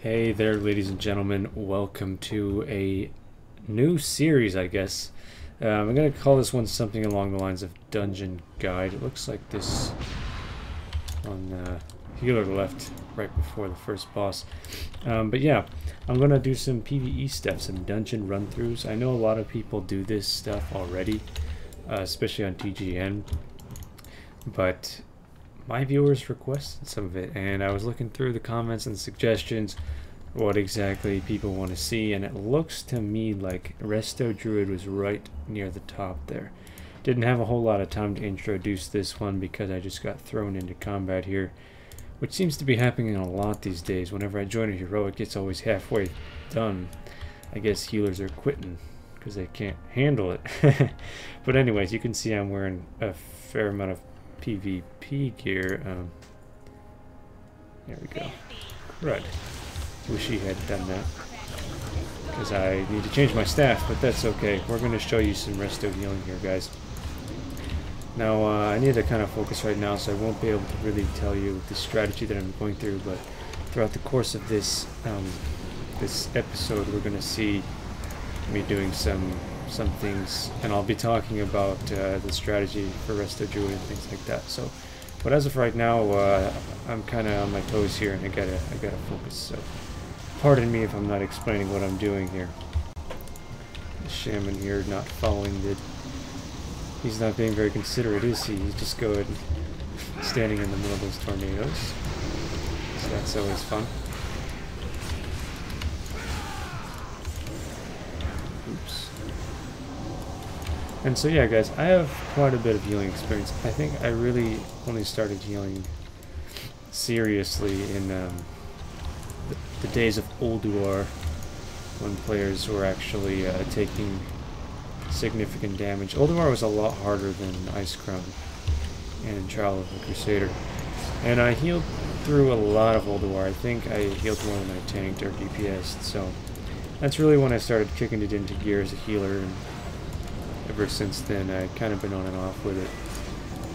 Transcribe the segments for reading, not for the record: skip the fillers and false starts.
Hey there, ladies and gentlemen. Welcome to a new series, I guess. I'm going to call this one something along the lines of Dungeon Guide. It looks like this on the healer left right before the first boss. But yeah, I'm going to do some PvE stuff, some dungeon run-throughs. I know a lot of people do this stuff already, especially on TGN. But my viewers requested some of it, and I was looking through the comments and suggestions, what exactly people want to see, and it looks to me like Resto Druid was right near the top there. Didn't have a whole lot of time to introduce this one because I just got thrown into combat here, which seems to be happening a lot these days. Whenever I join a heroic, it's always halfway done. I guess healers are quitting because they can't handle it. But anyways, you can see I'm wearing a fair amount of PvP gear. There we go. Right. Wish he had done that, because I need to change my staff, but that's okay. We're going to show you some resto healing here, guys. Now, I need to kind of focus right now, so I won't be able to really tell you the strategy that I'm going through, but throughout the course of this this episode, we're going to see me doing some things, and I'll be talking about the strategy for Resto Druid and things like that. So, but as of right now, I'm kind of on my toes here, and I gotta focus. So, pardon me if I'm not explaining what I'm doing here. The shaman here not following the. He's not being very considerate, is he? He's just going standing in the middle of those tornadoes. So that's always fun. Oops. And so yeah, guys, I have quite a bit of healing experience. I think I really only started healing seriously in the days of Ulduar, when players were actually taking significant damage. Ulduar was a lot harder than Ice Crown and Trial of the Crusader. And I healed through a lot of Ulduar. I think I healed more than I tanked or DPS'd, so that's really when I started kicking it into gear as a healer, and ever since then I've kind of been on and off with it.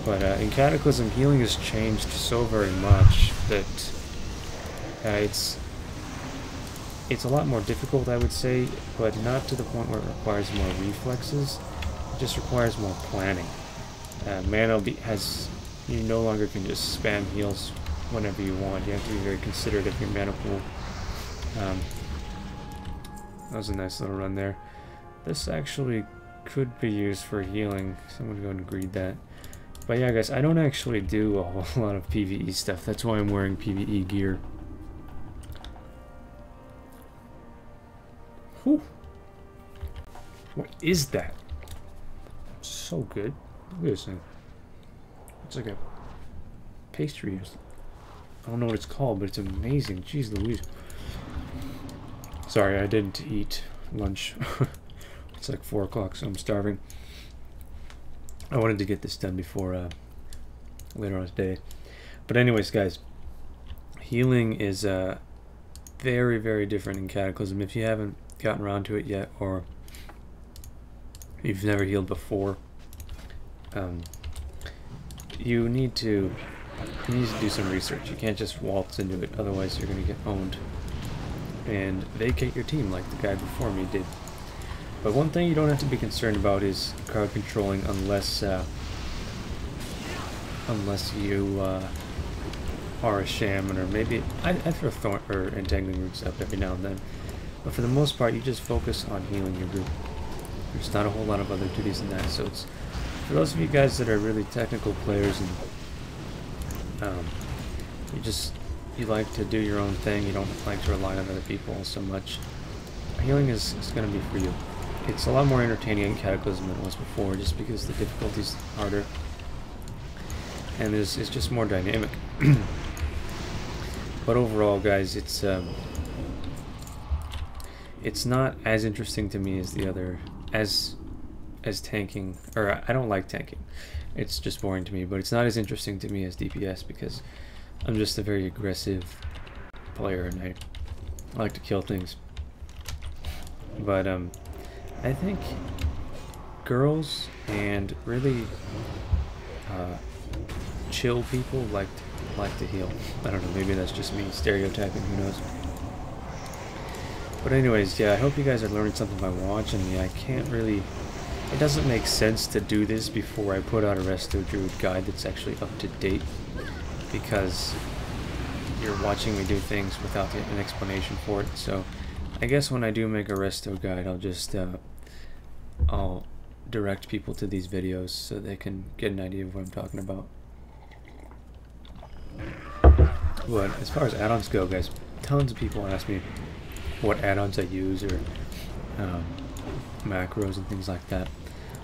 But in Cataclysm, healing has changed so very much that it's a lot more difficult, I would say, but not to the point where it requires more reflexes. It just requires more planning. Mana you no longer can just spam heals whenever you want. You have to be very considerate of your mana pool. That was a nice little run there. This actually could be used for healing, so I'm going to go and greed that. But yeah, guys, I don't actually do a whole lot of PvE stuff. That's why I'm wearing PvE gear. Whew. What is that? So good. Look at this thing. It's like a pastry. I don't know what it's called, but it's amazing. Jeez Louise. Sorry, I didn't eat lunch. It's like 4 o'clock, so I'm starving. I wanted to get this done before later on today. But anyways, guys, healing is very, very different in Cataclysm. If you haven't gotten around to it yet, or you've never healed before, you need to do some research. You can't just waltz into it, otherwise you're going to get owned and vacate your team like the guy before me did. But one thing you don't have to be concerned about is crowd controlling, unless you are a shaman, or maybe I throw thorn or entangling roots up every now and then. But for the most part, you just focus on healing your group. There's not a whole lot of other duties in that. So it's for those of you guys that are really technical players and you like to do your own thing. You don't like to rely on other people so much. Healing is going to be for you. It's a lot more entertaining in Cataclysm than it was before, just because the difficulty's harder, and it's just more dynamic. But overall, guys, it's not as interesting to me as the other as tanking. Or I don't like tanking. It's just boring to me. But it's not as interesting to me as DPS, because I'm just a very aggressive player and I like to kill things. But I think girls and really chill people like to heal. I don't know, maybe that's just me stereotyping, who knows. But anyways, yeah, I hope you guys are learning something by watching me. I can't really... It doesn't make sense to do this before I put out a Resto Druid guide that's actually up to date, because you're watching me do things without an explanation for it. So I guess when I do make a Resto guide, I'll just I'll direct people to these videos so they can get an idea of what I'm talking about. But as far as add-ons go, guys, tons of people ask me what add-ons I use, or macros and things like that.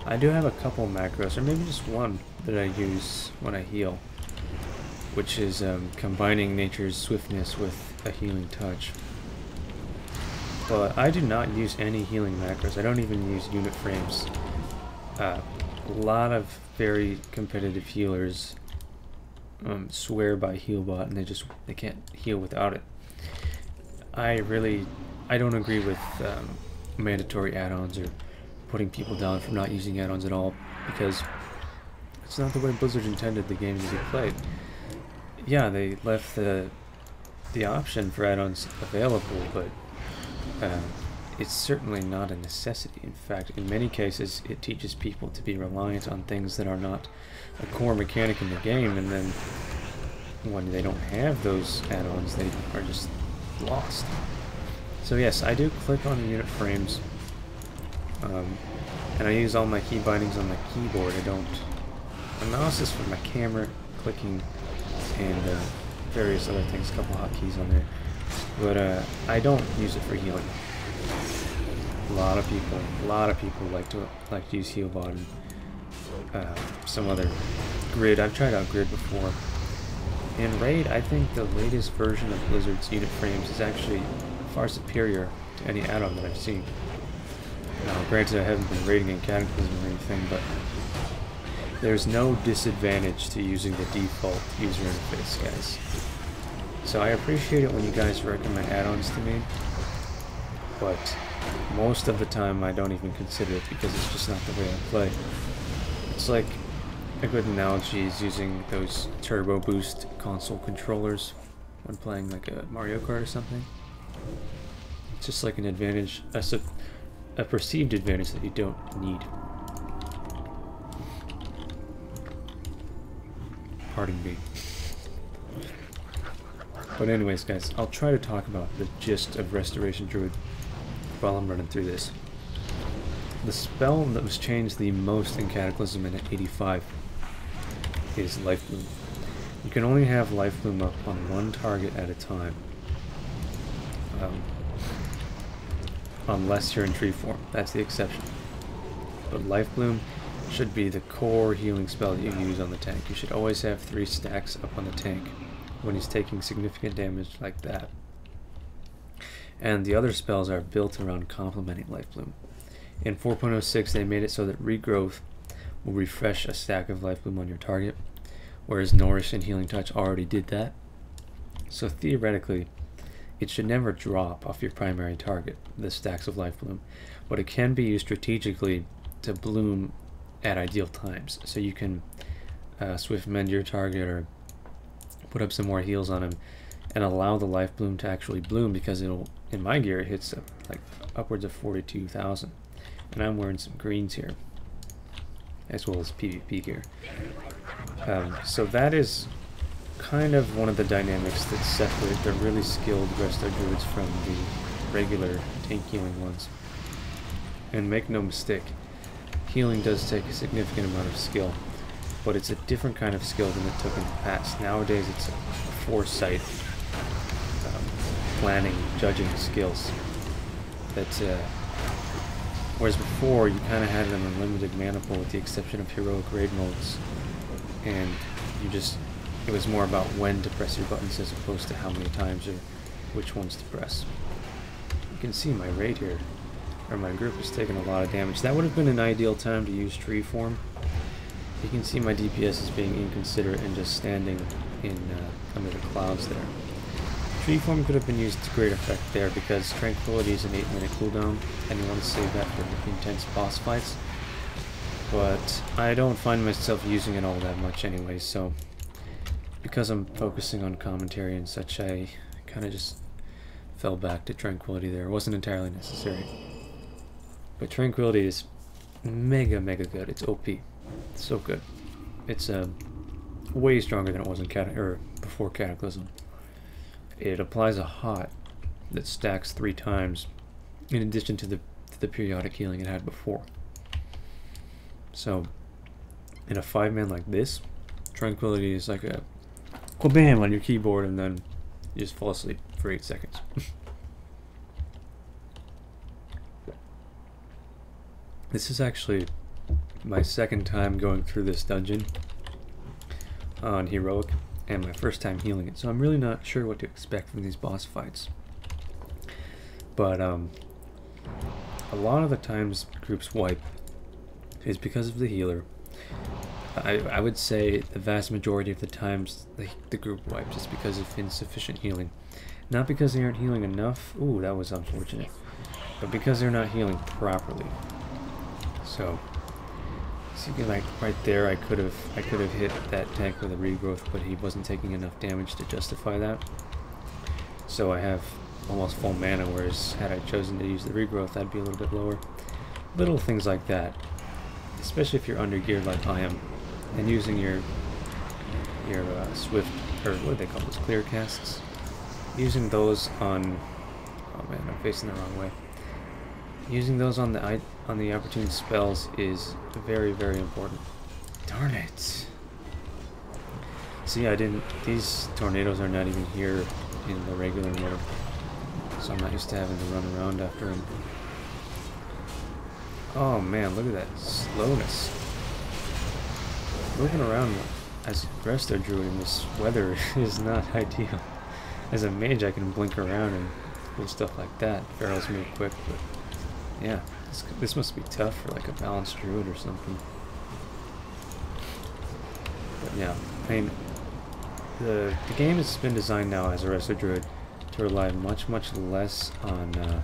I do have a couple macros, or maybe just one, that I use when I heal, which is combining nature's swiftness with a healing touch. But I do not use any healing macros. I don't even use unit frames. A lot of very competitive healers swear by healbot, and they can't heal without it. I don't agree with mandatory add-ons or putting people down for not using add-ons at all, because it's not the way Blizzard intended the game to be played. Yeah, they left the option for add-ons available, but it's certainly not a necessity. In fact, in many cases, it teaches people to be reliant on things that are not a core mechanic in the game, and then when they don't have those add-ons, they are just lost. So yes, I do click on the unit frames, and I use all my key bindings on my keyboard. I don't. My mouse is for my camera, clicking, and various other things, a couple hotkeys on there. But I don't use it for healing. A lot of people like to use healbot and some other grid. I've tried out grid before. In Raid, I think the latest version of Blizzard's unit frames is actually far superior to any add-on that I've seen. Now, granted, I haven't been raiding in Cataclysm or anything, but there's no disadvantage to using the default user interface, guys. So I appreciate it when you guys recommend add-ons to me, but most of the time I don't even consider it, because it's just not the way I play. It's like, a good analogy is using those turbo boost console controllers when playing like a Mario Kart or something. It's just like an advantage, a perceived advantage that you don't need. Pardon me. But anyways, guys, I'll try to talk about the gist of Restoration Druid while I'm running through this. The spell that was changed the most in Cataclysm in 85 is Life Bloom. You can only have Life Bloom up on one target at a time, unless you're in tree form. That's the exception. But Life Bloom should be the core healing spell that you use on the tank. You should always have 3 stacks up on the tank when he's taking significant damage like that. And the other spells are built around complementing Life Bloom. In 4.06, they made it so that Regrowth will refresh a stack of Life Bloom on your target, whereas Nourish and Healing Touch already did that. So theoretically, it should never drop off your primary target, the stacks of Life Bloom, but it can be used strategically to bloom at ideal times. So you can Swift Mend your target or put up some more heals on him and allow the Life Bloom to actually bloom, because it'll, in my gear, it hits like upwards of 42,000. And I'm wearing some greens here, as well as PvP gear. So that is kind of one of the dynamics that separate the really skilled Resto Druids from the regular tank healing ones. And make no mistake, healing does take a significant amount of skill, but it's a different kind of skill than it took in the past. Nowadays it's a foresight, planning, judging skills. Whereas before you kind of had an unlimited mana pool with the exception of heroic raid modes, and it was more about when to press your buttons as opposed to how many times or which ones to press. You can see my raid here, or my group is taking a lot of damage. That would have been an ideal time to use tree form. You can see my DPS is being inconsiderate and just standing in under the clouds there. Tree form could have been used to great effect there, because Tranquility is an 8-minute cooldown and you want to save that for the intense boss fights. But I don't find myself using it all that much anyway, so because I'm focusing on commentary and such, I kind of just fell back to Tranquility there. It wasn't entirely necessary. But Tranquility is mega good. It's OP. It's so good. It's way stronger than it was in before Cataclysm. It applies a hot that stacks 3 times in addition to the periodic healing it had before. So in a 5-man like this, Tranquility is like a bam on your keyboard, and then you just fall asleep for 8 seconds. This is actually my second time going through this dungeon on Heroic, and my first time healing it, so I'm really not sure what to expect from these boss fights. But a lot of the times groups wipe is because of the healer. I would say the vast majority of the times the group wipes is because of insufficient healing. Not because they aren't healing enough, ooh, that was unfortunate, but because they're not healing properly. So, see, like right there, I could have hit that tank with a regrowth, but he wasn't taking enough damage to justify that. So I have almost full mana, whereas had I chosen to use the regrowth, I'd be a little bit lower. Little things like that, especially if you're under geared like I am, and using your swift, or what do they call those, clear casts. Using those on, oh man, I'm facing the wrong way. Using those on the opportune spells is very important. Darn it! See, these tornadoes are not even here in the regular mode, so I'm not used to having to run around after them. Oh man, look at that slowness. Moving around as Restoration Druid in this weather is not ideal. As a mage, I can blink around and cool stuff like that. Barrels move quick, but yeah, this must be tough for like a balanced druid or something. But yeah, I mean, the game has been designed now as a Restoration Druid to rely much less on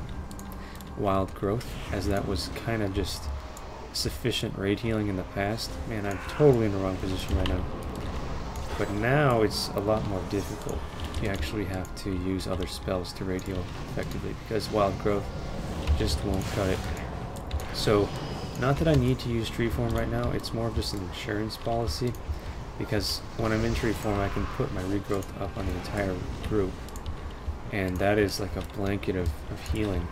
wild growth, as that was kind of just sufficient raid healing in the past. Man, I'm totally in the wrong position right now. But now it's a lot more difficult. You actually have to use other spells to raid heal effectively, because wild growth just won't cut it. So, not that I need to use tree form right now, it's more of just an insurance policy, because when I'm in tree form I can put my regrowth up on the entire group, and that is like a blanket of healing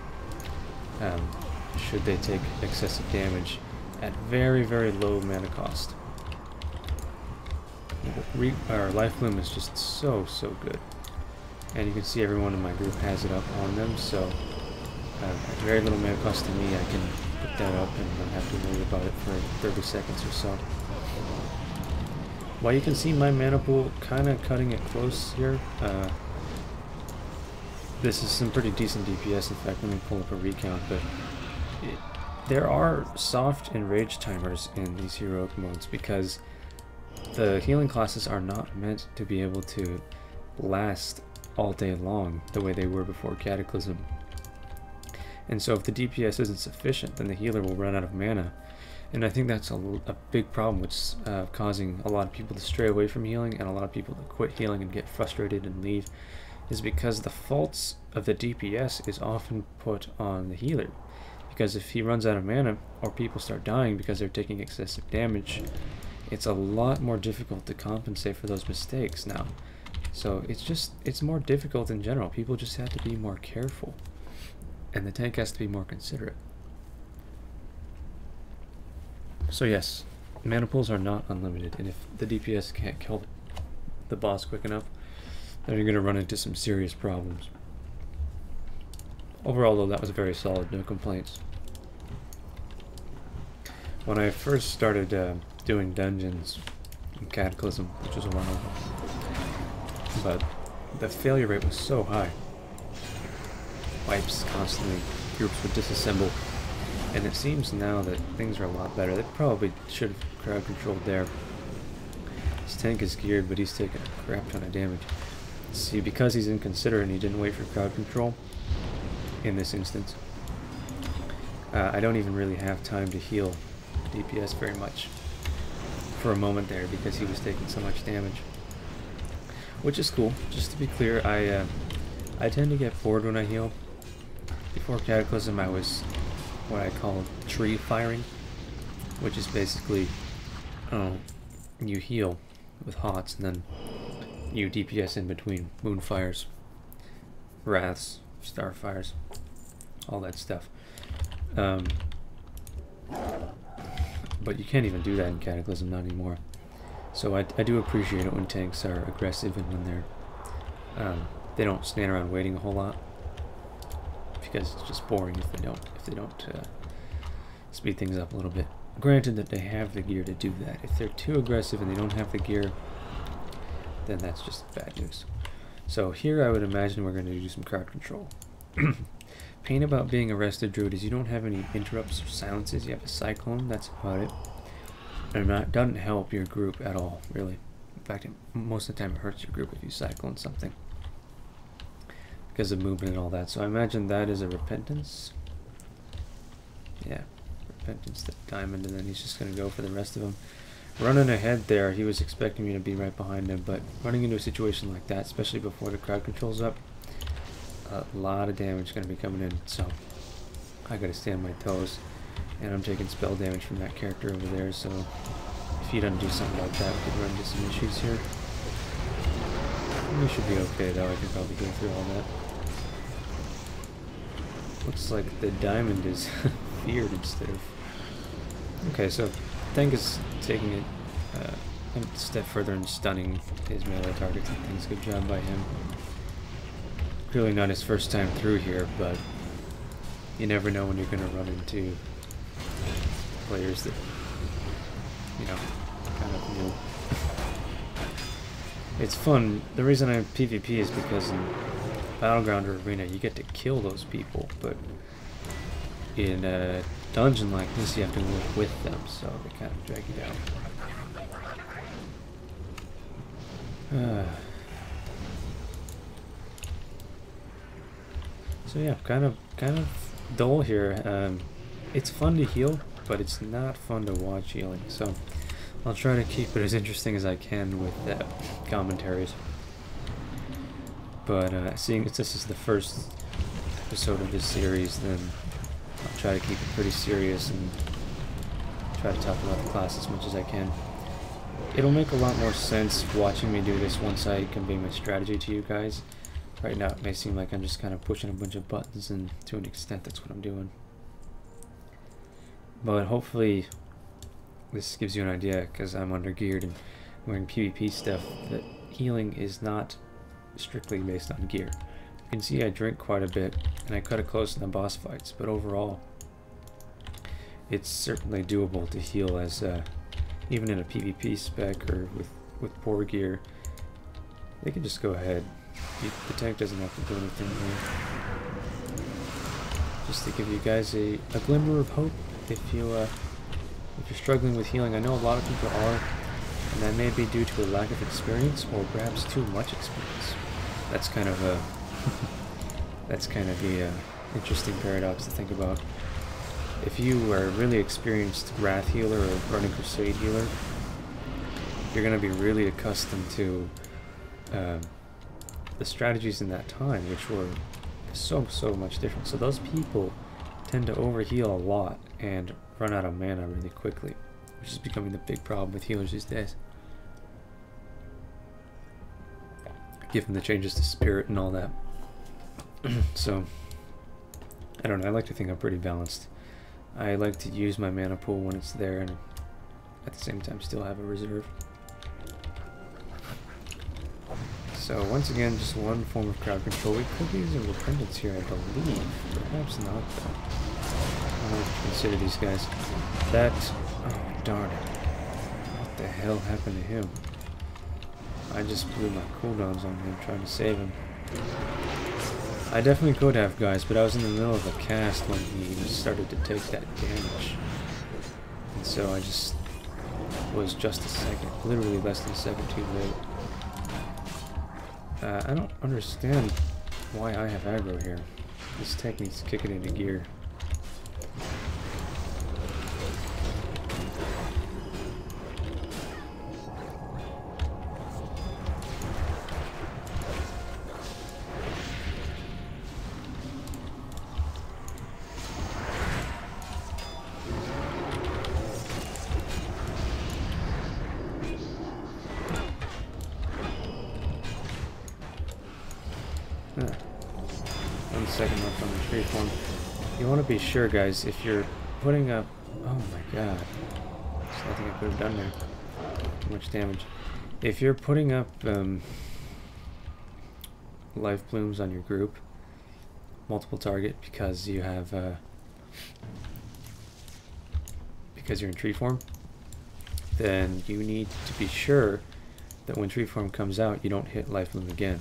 should they take excessive damage at very low mana cost. Our Life Bloom is just so good, and you can see everyone in my group has it up on them, so at very little mana cost to me, I can put that up and not have to worry about it for 30 seconds or so. While you can see my mana pool kind of cutting it close here, this is some pretty decent DPS. In fact, let me pull up a recount, but there are soft and rage timers in these heroic modes, because the healing classes are not meant to be able to last all day long the way they were before Cataclysm. And so if the DPS isn't sufficient, then the healer will run out of mana. And I think that's a big problem, which is causing a lot of people to stray away from healing and a lot of people to quit healing and get frustrated and leave, is because the faults of the DPS is often put on the healer. Because if he runs out of mana, or people start dying because they're taking excessive damage, it's a lot more difficult to compensate for those mistakes now. So it's more difficult in general. People just have to be more careful, and the tank has to be more considerate. So yes, mana pools are not unlimited, and if the DPS can't kill the boss quick enough, then you're going to run into some serious problems. Overall though, that was very solid, no complaints. When I first started doing dungeons in Cataclysm, which was a while ago, but the failure rate was so high. Wipes constantly, groups would disassemble, and it seems now that things are a lot better. They probably should have crowd controlled there. His tank is geared, but he's taking a crap ton of damage. See, because he's inconsiderate and he didn't wait for crowd control in this instance, I don't even really have time to heal DPS very much for a moment there, because he was taking so much damage. Which is cool. Just to be clear, I tend to get bored when I heal. Before Cataclysm, I was what I call tree firing, which is basically you heal with hots and then you DPS in between moonfires, wraths, starfires, all that stuff. But you can't even do that in Cataclysm, not anymore. So I do appreciate it when tanks are aggressive and when they don't stand around waiting a whole lot, because it's just boring if they don't speed things up a little bit. Granted that they have the gear to do that. If they're too aggressive and they don't have the gear, then that's just bad news. So here I would imagine we're going to do some crowd control. Pain about being a rested druid is you don't have any interrupts or silences. You have a cyclone, that's about it. And it doesn't help your group at all, really. In fact, most of the time it hurts your group if you cyclone something, because of movement and all that. So I imagine that is a repentance. Yeah, repentance, the diamond, and then he's just going to go for the rest of them. Running ahead there, he was expecting me to be right behind him, but running into a situation like that, especially before the crowd control's up, a lot of damage going to be coming in, so I got to stay on my toes. And I'm taking spell damage from that character over there, so if he doesn't do something like that, we could run into some issues here. We should be okay though, I can probably go through all that. Looks like the diamond is feared instead of... Okay, so Hengest taking it a step further and stunning his melee targets and things. Good job by him. Clearly not his first time through here, but you never know when you're going to run into players that, you know, kind of new. It's fun. The reason I PvP is because in Battleground or Arena you get to kill those people, but in a dungeon like this you have to work with them, so they kind of drag you down. So yeah, kind of dull here. It's fun to heal, but it's not fun to watch healing, so I'll try to keep it as interesting as I can with commentaries. But seeing as this is the first episode of this series, then I'll try to keep it pretty serious and try to talk about the class as much as I can. It'll make a lot more sense watching me do this once I convey my strategy to you guys. Right now it may seem like I'm just kind of pushing a bunch of buttons, and to an extent that's what I'm doing. But hopefully this gives you an idea, because I'm under-geared and wearing PvP stuff, that healing is not strictly based on gear. You can see I drink quite a bit, and I cut it close in the boss fights, but overall it's certainly doable to heal, as even in a PvP spec or with poor gear, they can just go ahead. The tank doesn't have to do anything here. Just to give you guys a glimmer of hope if you're struggling with healing. I know a lot of people are, and that may be due to a lack of experience or perhaps too much experience. That's kind of a the interesting paradox to think about. If you are a really experienced Wrath healer or Burning Crusade healer, you're going to be really accustomed to the strategies in that time, which were so much different. So those people tend to overheal a lot and run out of mana really quickly, which is becoming the big problem with healers these days. Given the changes to spirit and all that. So, I don't know, I like to think I'm pretty balanced. I like to use my mana pool when it's there, and at the same time still have a reserve. So once again, just one form of crowd control. We could be using repentance here, I believe. Perhaps not, though. I'll have to consider these guys. That... oh, darn it. What the hell happened to him? I just blew my cooldowns on him trying to save him. I definitely could have, guys, but I was in the middle of a cast when he started to take that damage. And so I just was just a second, literally less than a second too late. I don't understand why I have aggro here. This tech needs to kick it into gear. 1 second left on the tree form. You want to be sure, guys, if you're putting up... Oh my god. There's nothing I could have done there. Too much damage. If you're putting up life blooms on your group, multiple target, because you have... because you're in tree form, then you need to be sure that when tree form comes out, you don't hit life bloom again.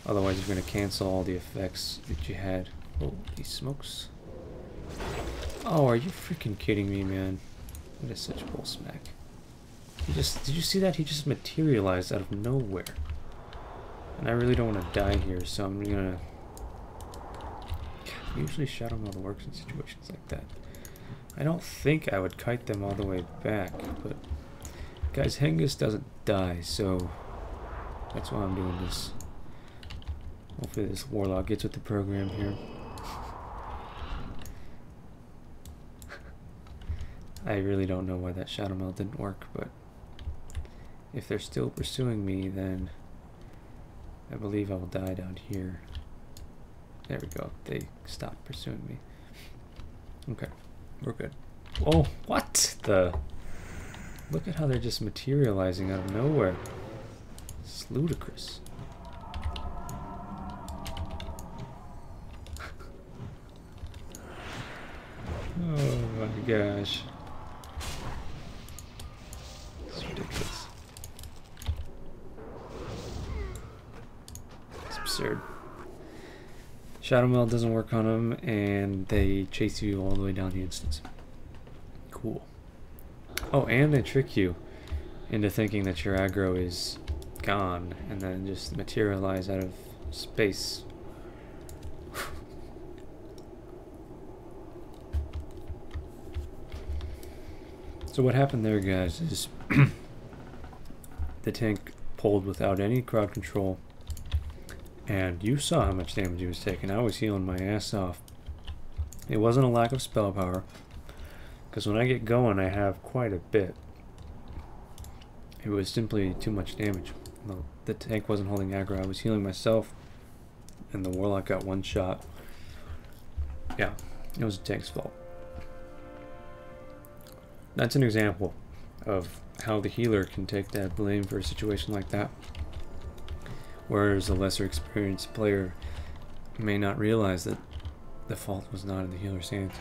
Otherwise, you're going to cancel all the effects that you had. Holy smokes. Oh, are you freaking kidding me, man? That is such bull smack. Did you see that? He just materialized out of nowhere. And I really don't want to die here, so I'm going to... Usually Shadow Meld works in situations like that. I don't think I would kite them all the way back, but... Guys, Hengest doesn't die, so... That's why I'm doing this. Hopefully this Warlock gets with the program here. I really don't know why that Shadow Meld didn't work, but... If they're still pursuing me, then... I believe I will die down here. There we go. They stopped pursuing me. Okay. We're good. Oh, what the... Look at how they're just materializing out of nowhere. It's ludicrous. Oh my gosh. It's ridiculous. It's absurd. Shadow Meld doesn't work on them, and they chase you all the way down the instance. Cool. Oh, and they trick you into thinking that your aggro is gone, and then just materialize out of space. So what happened there, guys, is the tank pulled without any crowd control, and you saw how much damage he was taking. I was healing my ass off. It wasn't a lack of spell power, because when I get going, I have quite a bit. It was simply too much damage. The tank wasn't holding aggro. I was healing myself, and the Warlock got one shot. Yeah, it was the tank's fault. That's an example of how the healer can take that blame for a situation like that, whereas a lesser experienced player may not realize that the fault was not in the healer's hands.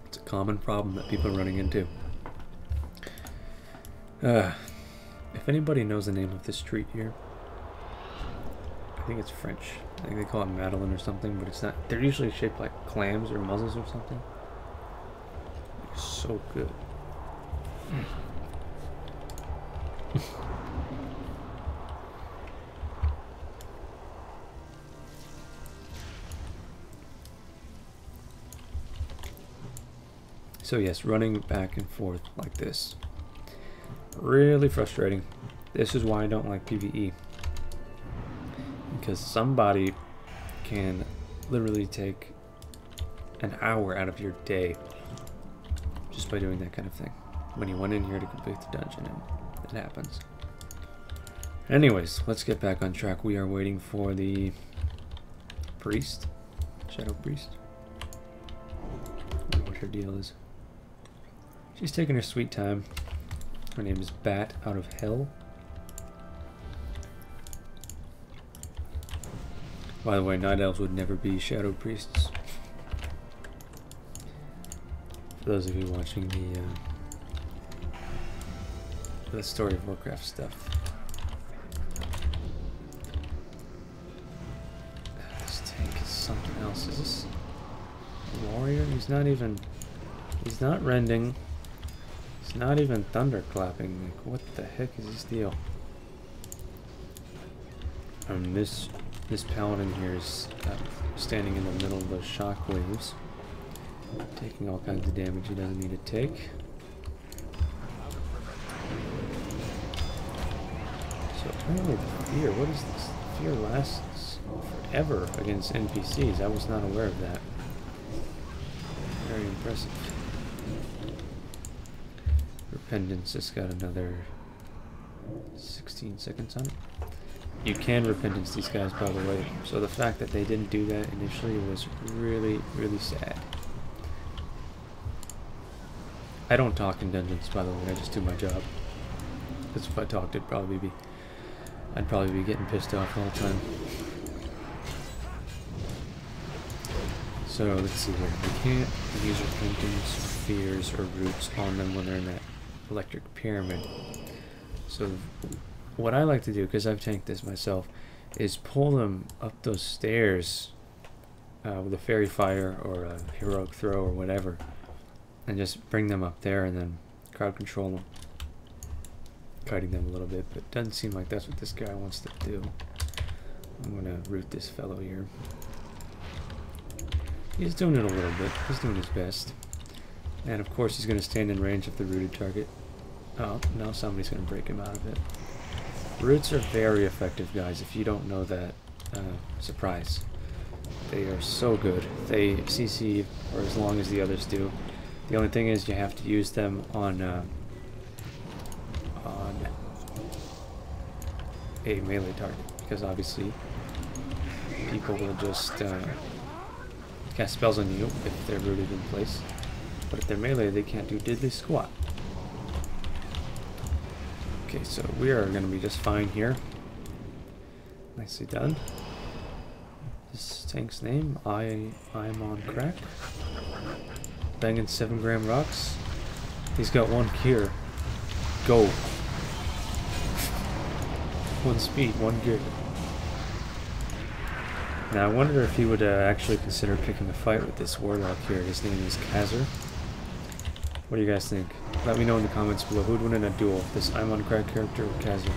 It's a common problem that people are running into. If anybody knows the name of this treat here, I think it's French. I think they call it Madeleine or something, but it's not. They're usually shaped like clams or mussels or something. They're so good. So yes, running back and forth like this. Really frustrating. This is why I don't like PvE. Because somebody can literally take an hour out of your day just by doing that kind of thing. When you went in here to complete the dungeon, and it happens. Anyways, let's get back on track. We are waiting for the priest. Shadow priest. I wonder what her deal is. She's taking her sweet time. Her name is Bat out of Hell. By the way, Night Elves would never be Shadow Priests. For those of you watching the Story of Warcraft stuff. This tank is something else. Is this a warrior? He's not rending. He's not even thunderclapping. Like, what the heck is this deal? This paladin here is standing in the middle of those shockwaves, taking all kinds of damage he doesn't need to take. So apparently the fear, what is this? Fear lasts forever against NPCs. I was not aware of that. Very impressive. Repentance has got another 16 seconds on it. You can repentance these guys, by the way. So the fact that they didn't do that initially was really, really sad. I don't talk in dungeons, by the way. I just do my job. Because if I talked, I'd probably be getting pissed off all the time. So let's see here. We can't use repentance, fears, or roots on them when they're in that electric pyramid. So what I like to do, because I've tanked this myself, is pull them up those stairs with a fairy fire or a heroic throw or whatever, and just bring them up there and then crowd control them, kiting them a little bit. But it doesn't seem like that's what this guy wants to do. I'm gonna root this fellow here. He's doing it a little bit. He's doing his best. And of course he's gonna stand in range of the rooted target. Oh, now somebody's gonna break him out of it. Roots are very effective, guys. If you don't know that, surprise. They are so good. They CC for as long as the others do. The only thing is you have to use them on a melee target, because obviously people will just cast spells on you if they're rooted in place. But if they're melee, they can't do diddly squat. Okay, so we are going to be just fine here. Nicely done. This tank's name, I'm on crack. Banging 7-gram rocks. He's got 1 cure. Go. 1 speed, 1 gear. Now I wonder if he would actually consider picking a fight with this warlock here. His name is Kazir. What do you guys think? Let me know in the comments below. Who'd win in a duel? This I'm on crack character or Kazir?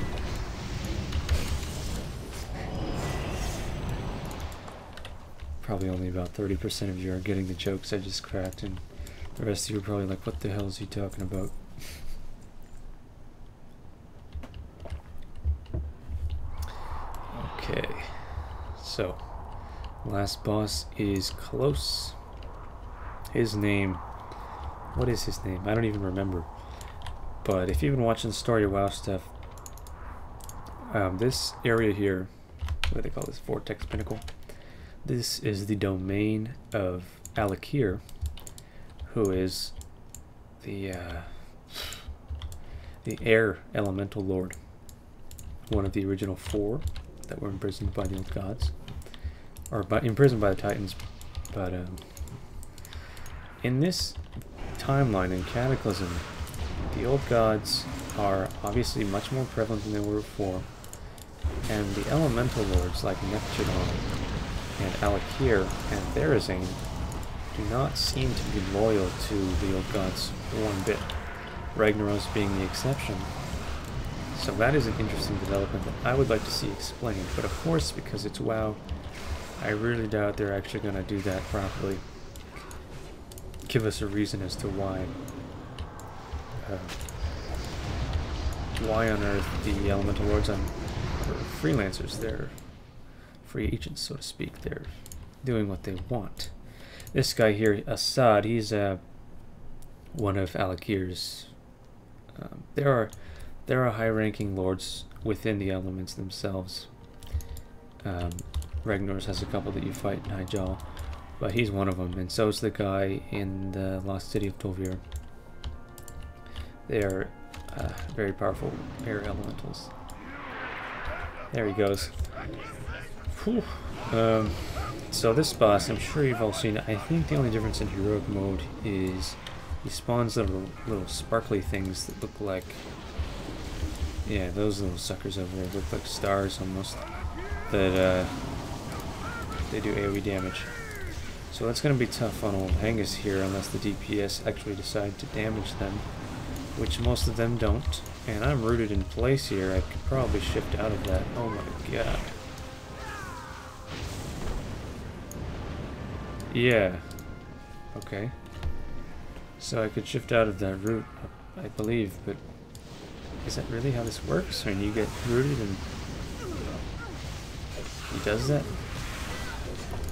Probably only about 30% of you are getting the jokes I just cracked, and the rest of you are probably like, what the hell is he talking about? Okay, so last boss is close. His name, what is his name? I don't even remember. But if you've been watching Story of WoW stuff, this area here, what do they call this? Vortex Pinnacle. This is the domain of Alakir, who is the air elemental lord, one of the original 4 that were imprisoned by the old gods, or imprisoned by the Titans. But in this timeline in Cataclysm, the old gods are obviously much more prevalent than they were before, and the elemental lords like Neptune and Alakir and Therazane do not seem to be loyal to the old gods one bit, Ragnaros being the exception. So that is an interesting development that I would like to see explained, but of course, because it's WoW, I really doubt they're actually going to do that properly. Give us a reason as to why on earth the elemental lords are freelancers. They're free agents, so to speak. They're doing what they want. This guy here, Assad, he's one of Alakir's. There are high-ranking lords within the elements themselves. Ragnaros has a couple that you fight in Hyjal, but he's one of them, and so is the guy in the lost city of Tolvir. They are very powerful air elementals. There he goes. Whew. So this boss, I'm sure you've all seen it. I think the only difference in heroic mode is he spawns little sparkly things that look like, yeah, those little suckers over there look like stars almost, that they do AoE damage. So that's going to be tough on old Hengest here unless the DPS actually decide to damage them, which most of them don't. And I'm rooted in place here. I could probably shift out of that. Oh my god. Yeah. Okay. So I could shift out of that route, I believe, but is that really how this works? When you get rooted and he does that?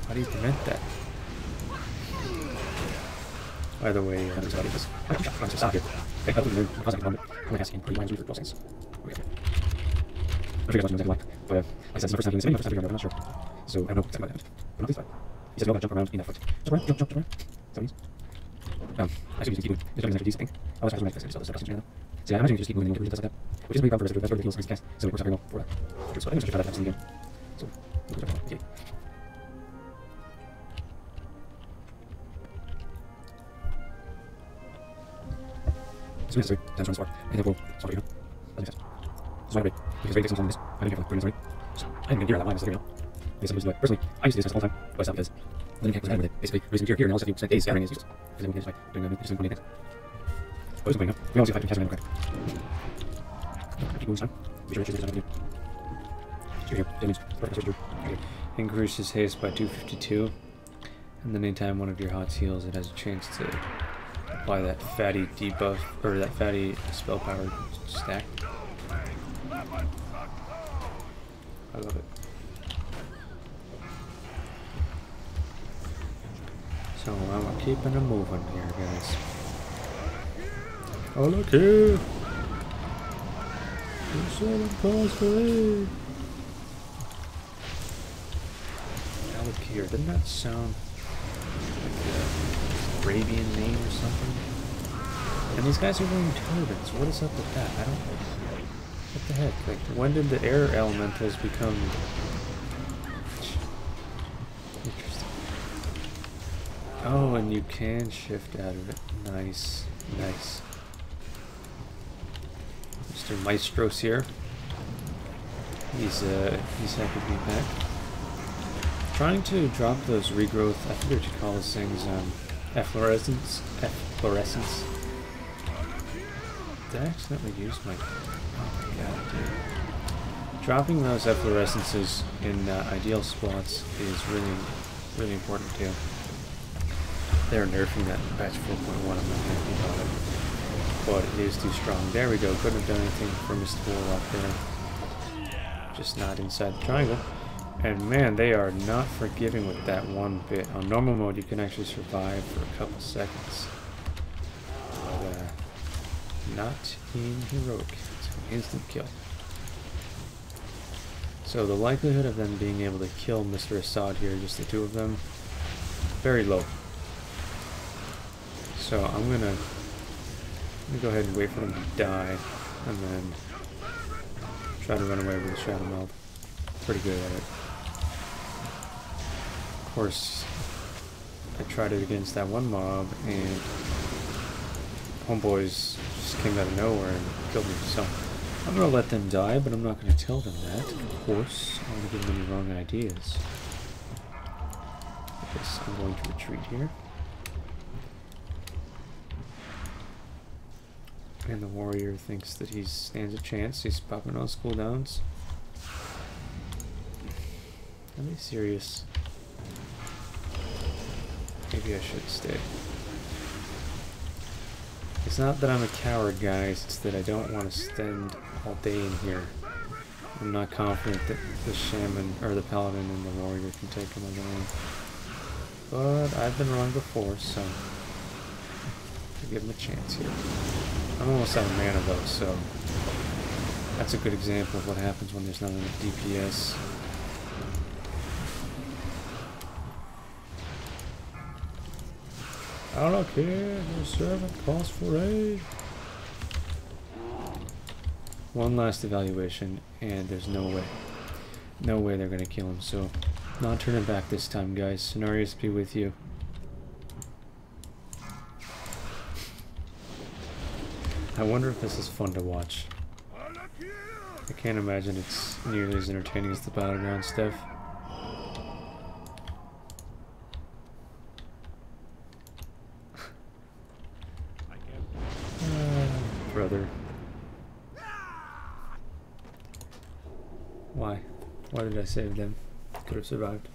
How do you prevent that? Either way, But like I said, this is the first time he's first time I'm not sure. So I don't know exactly what happened. But not this side. He said, "You all gotta jump around in that foot. Jump around, jump around." So he's. I should just keep moving. This jump is actually decent thing. I'll try to make this so stuff doesn't. So yeah, I'm imagining just keep moving and just like that. Which is really fun for the rest of the heals cast. So it works out very well for that. So I think I should try that next again. So okay. So necessary, that's one spark. And then we'll start here. That's fast. So right away, because takes some on this. I didn't get sorry. So I didn't even hear that line, so there we go. Yes, I'm used to it. Personally, I used to do this all the time, but I stopped because then you can't go with it. Basically, raising here and all this stuff you spent days scattering is useless. Because then we can just like doing just doing 20 things. But it's something, we all see if I can catch it in the Keep moving, son. Be sure to choose this one. Here, damage. Increases haste by 252. And then anytime one of your hots heals, it has a chance to apply that fatty debuff, or that fatty spell power stack. I love it. So I'm keeping it moving here, guys. Oh, look here! You're selling cause for aid! Now look here, didn't that sound like an Arabian name or something? And these guys are wearing turbans. What is up with that? I don't... What the heck? Like, when did the air elementals become... Interesting. Oh, and you can shift out of it. Nice. Nice. Mr. Maestro's here. He's happy to be back. Trying to drop those regrowth, I forget what you call those things, efflorescence. Did I accidentally use my... Oh my god, dude. Dropping those efflorescences in ideal spots is really, really important too. They're nerfing that in patch 4.1, I'm not happy about it. But it is too strong. There we go, couldn't have done anything for Mr. Warlock there. Just not inside the triangle. And man, they are not forgiving with that one bit. On normal mode, you can actually survive for a couple seconds. But, not in heroic. It's an instant kill. So the likelihood of them being able to kill Mr. Assad here, just the two of them, very low. So I'm gonna go ahead and wait for them to die, and then try to run away with the Shadow Meld. Pretty good at it. Of course, I tried it against that one mob, and homeboys just came out of nowhere and killed me. So I'm gonna let them die, but I'm not gonna tell them that. Of course, I don't want to give them any wrong ideas. I guess I'm going to retreat here. And the warrior thinks that he stands a chance. He's popping on cooldowns. Are they serious? Maybe I should stay. It's not that I'm a coward, guys. It's that I don't want to spend all day in here. I'm not confident that the shaman, or the paladin and the warrior can take him alone. But I've been wrong before, so I'll give him a chance here. I'm almost out of mana though, so that's a good example of what happens when there's not enough DPS. I don't care, your servant calls for aid. One last evaluation, and there's no way. No way they're gonna kill him, so not turning back this time, guys. Scenarios be with you. I wonder if this is fun to watch. I can't imagine it's nearly as entertaining as the battleground stuff. Brother. Why? Why did I save them? Could have survived.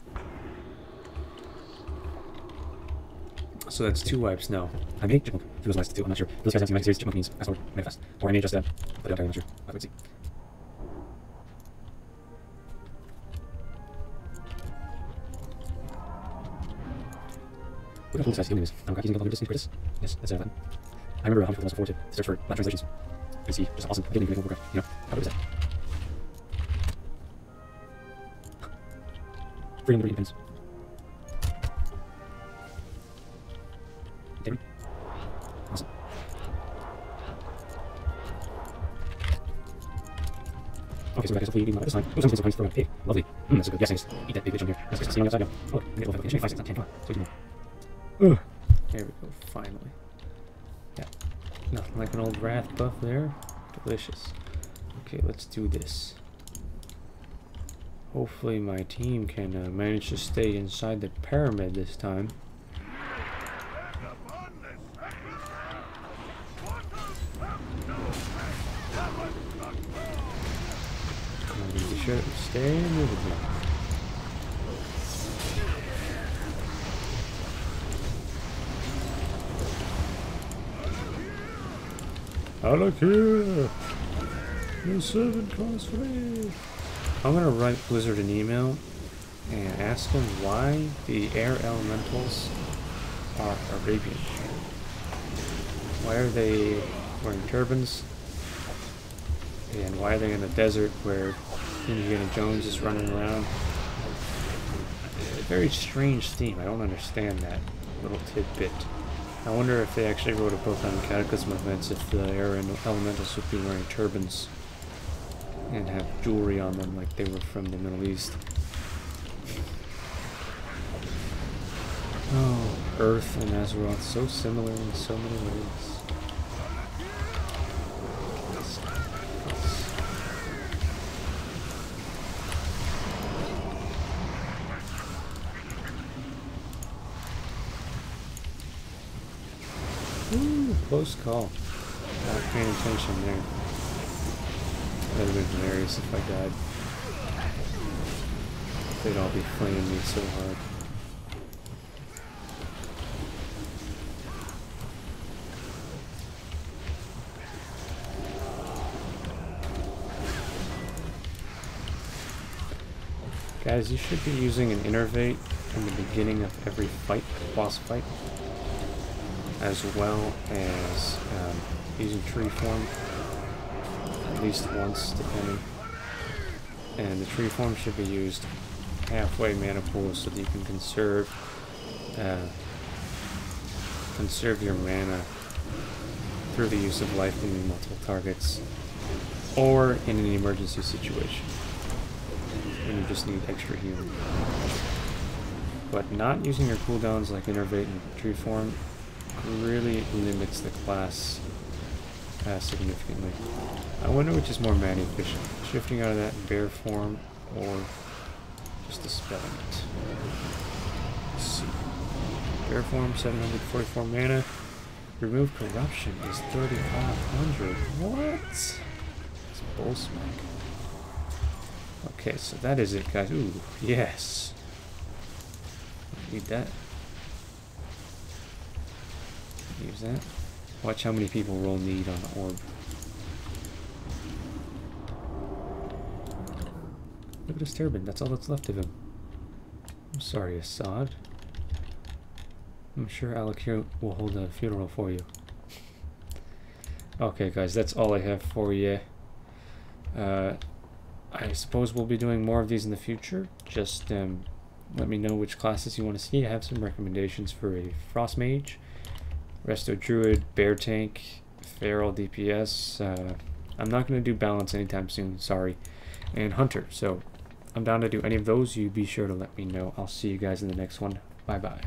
So that's 2 wipes now. I may chipmunk for those last 2, I'm not sure. Those guys have seen my series, chipmunk means fast forward, very fast. Or I may just put it out there, I'm not sure. I would see. What a cool size healing is. I'm using a longer distance for this. Yes, that's it. I remember how difficult it was before to search for Latin translations. You can see, just awesome. Getting Warcraft, you know, how good is that? 3 defense. Damn. Awesome. Okay, so back is hopefully eating this time. Oh, something's surprised for a pig. Lovely. That's a good. Yes, eat that big bitch on here. Let's just see on the outside. Oh, look, we get a 5 6 10 12. So we can. There we go, finally. Yeah, nothing like an old wrath buff there. Delicious. Okay, let's do this. Hopefully my team can manage to stay inside the pyramid this time. Be sure to stay moving. Alakir! Your servant calls for me! I'm gonna write Blizzard an email and ask them why the air elementals are Arabian. Why are they wearing turbans? And why are they in a desert where Indiana Jones is running around? A very strange theme. I don't understand that little tidbit. I wonder if they actually wrote a book on Cataclysm events, if the air elementals would be wearing turbans and have jewelry on them like they were from the Middle East. Oh, Earth and Azeroth, so similar in so many ways. Ooh, close call. Not paying attention there. That would have been hilarious if I died. They'd all be flaming me so hard. Guys, you should be using an innervate in the beginning of every fight, boss fight, as well as using tree form at least once, depending. And the tree form should be used halfway mana pool so that you can conserve your mana through the use of life leaving multiple targets, or in an emergency situation when you just need extra healing. But not using your cooldowns like innervate and tree form really limits the class significantly. I wonder which is more mana efficient, shifting out of that bear form or just dispelling it. Let's see. Bear form 744 mana. Remove corruption is 3,500. What? It's bull smack. Okay, so that is it, guys. Ooh, yes. Need that. Use that. Watch how many people roll need on the orb. Look at his turban. That's all that's left of him. I'm sorry, Assad. I'm sure Alakir will hold a funeral for you. Okay, guys, that's all I have for you. I suppose we'll be doing more of these in the future. Just let me know which classes you want to see. I have some recommendations for a Frost Mage, Resto Druid, Bear Tank, Feral DPS. I'm not going to do Balance anytime soon, sorry. And Hunter. So I'm down to do any of those. You be sure to let me know. I'll see you guys in the next one. Bye-bye.